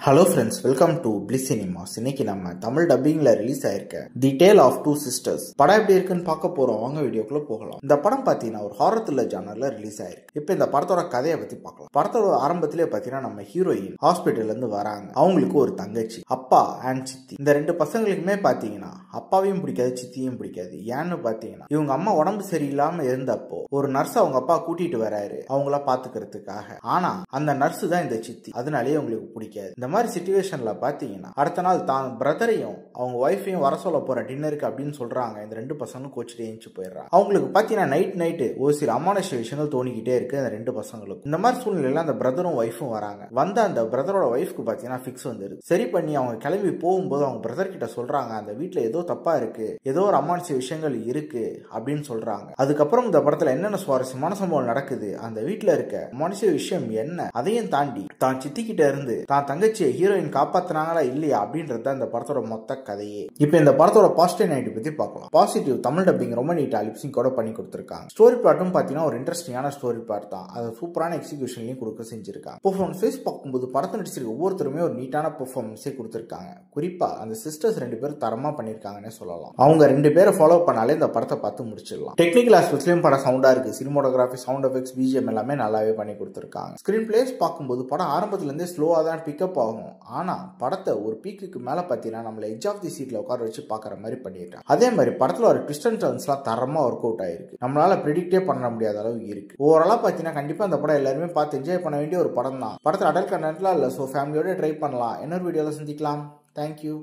Hello friends, welcome to Bliss Cinemas. இன்னைக்கு நம்ம தமிழ் டப்பிங்ல ரிலீஸ் ஆயிருக்க the tale of two sisters படம் எப்படி இருக்குன்னு பார்க்க போறோம். வாங்க வீடியோக்குள்ள போகலாம். இந்த படம் பாத்தீங்கன்னா ஒரு ஹாரர் த்ரில்லர் ஜானர்ல ரிலீஸ் ஆயிருக்கு. இப்போ இந்த படத்தோட கதையை பத்தி பார்க்கலாம். படத்தோட ஆரம்பத்திலே பாத்தீங்கன்னா நம்ம ஹீரோயின் ஹாஸ்பிட்டல்ல இருந்து வராங்க. அவங்களுக்கு ஒரு தங்கச்சி, அப்பா அண்ட் சித்தி. இந்த ரெண்டு பசங்களுக்குமே பாத்தீங்கன்னா அப்பாவையும் பிடிக்காது, சித்தியும் பிடிக்காது. ஏன்னு பாத்தீங்கன்னா இவங்க அம்மா உடம்பு சரியில்லாம இருந்தப்போ ஒரு நர்ஸ் அவங்க அப்பா கூட்டிட்டு வராரு அவங்கள பாத்துக்கிறதுக்காக. ஆனா அந்த நர்ஸ் தான் இந்த சித்தி. அதனாலேயே அவங்களுக்கு பிடிக்காது. இந்த மாதிரி சிச்சுவேஷன்ல பாத்தீங்கன்னா அடுத்த நாள் தான் பிரதரையும் அவங்க ஒய்ஃபையும் வர சொல்ல போற டின்னருக்கு அப்படின்னு சொல்றாங்க. இந்த ரெண்டு பசங்களும் கோச்சிட்டு ஏஞ்சி போயிடுறாங்க. அவங்களுக்கு பாத்தீங்கன்னா நைட்டு ஒரு சில அமானுஷ விஷயங்கள் தோணிக்கிட்டே இருக்கு அந்த ரெண்டு பசங்களுக்கும். இந்த மாதிரி சூழ்நிலையில அந்த பிரதரும் ஒய்ஃபும் வராங்க. வந்த அந்த பிரதரோட ஒய்ஃப்க்கு பாத்தீங்கன்னா ஃபிக்ஸ் வந்துருது. சரி பண்ணி அவங்க கிளம்பி போகும்போது அவங்க பிரதர் கிட்ட சொல்றாங்க, அந்த வீட்டுல ஏதோ தப்பா இருக்கு, ஏதோ ஒரு அமானுஷ விஷயங்கள் இருக்கு அப்படின்னு சொல்றாங்க. அதுக்கப்புறம் இந்த படத்துல என்னென்ன சுவாரஸ்யமான சம்பவம் நடக்குது, அந்த வீட்டுல இருக்க அமானுஷ விஷயம் என்ன, அதையும் தாண்டி தான் சித்தி கிட்ட இருந்து தான் தங்கச்சியை ஹீரோயின் காப்பாத்தினாங்களா இல்லையா அப்படின்றது இந்த படத்தோட மொத்த கதையே. இப்போ இந்த படத்தோட பாசிட்டிவ் நெகட்டிவ் பத்தி பார்க்கலாம். பாசிட்டிவ், தமிழ் டப்பிங் ரொம்ப நீட்டா லிப்சிங் கூட பண்ணி கொடுத்திருக்காங்க. ஸ்டோரி பிளாட்டும் பாத்தீங்கன்னா ஒரு இன்ட்ரெஸ்டிங்கான ஸ்டோரி பிளாட் தான். அது சூப்பரான எக்ஸிகியூஷன்லயும் கொடுக்க செஞ்சிருக்காங்க. பெர்ஃபார்மன்ஸ் பார்க்கும்போது படத்தை நடிச்சிருக்க ஒவ்வொருத்தருமே ஒரு நீட்டான பெர்ஃபார்மன்ஸே கொடுத்திருக்காங்க. குறிப்பா அந்த சிஸ்டர்ஸ் ரெண்டு பேரும் தரமா பண்ணிருக்காங்கன்னு சொல்லலாம். அவங்க ரெண்டு பேரை ஃபாலோ பண்ணாலே இந்த படத்தை பார்த்து முடிச்சிடலாம். டெக்னிக்கல் ஆஸ்பெக்ட்லயும் படம் சவுண்டா இருக்கு. சினிமோட்டோகிராஃபி, சவுண்ட் எஃபெக்ட்ஸ், பிஜிஎம் எல்லாமே நல்லாவே பண்ணி கொடுத்திருக்காங்க. ஸ்கிரீன் பிளேஸ் பார்க்கும்போது படம் ஆரம்பத்துல இருந்தே ஸ்லோவா தான் பிக்கப் ஆகும். ஆனா படத்தை ஒரு பீக்குக்கு மேல பாத்தீங்கன்னா நம்மள எட்ஜ் ஆஃப் தி சீட்ல உட்கார வச்சு பாக்குற மாதிரி பண்ணிருக்காங்க. அதே மாதிரி படத்துல ஒரு ட்விஸ்ட் அண்ட் டர்ன்ஸ் எல்லாம் தரமா ஒர்க் அவுட் ஆயிருக்கு. நம்மளால ப்ரெடிக்டே பண்ண முடியாத அளவு இருக்கு. ஓவராலா பாத்தீங்கன்னா கண்டிப்பா அந்த படம் எல்லாருமே பார்த்து என்ஜாய் பண்ண வேண்டிய ஒரு படம் தான். படத்துல அடல்ட் கண்டென்ட்லாம் இல்ல, சோ ஃபேமிலியோட ட்ரை பண்ணலாம். இன்னொரு வீடியோல சந்திக்கலாம். தேங்க்யூ.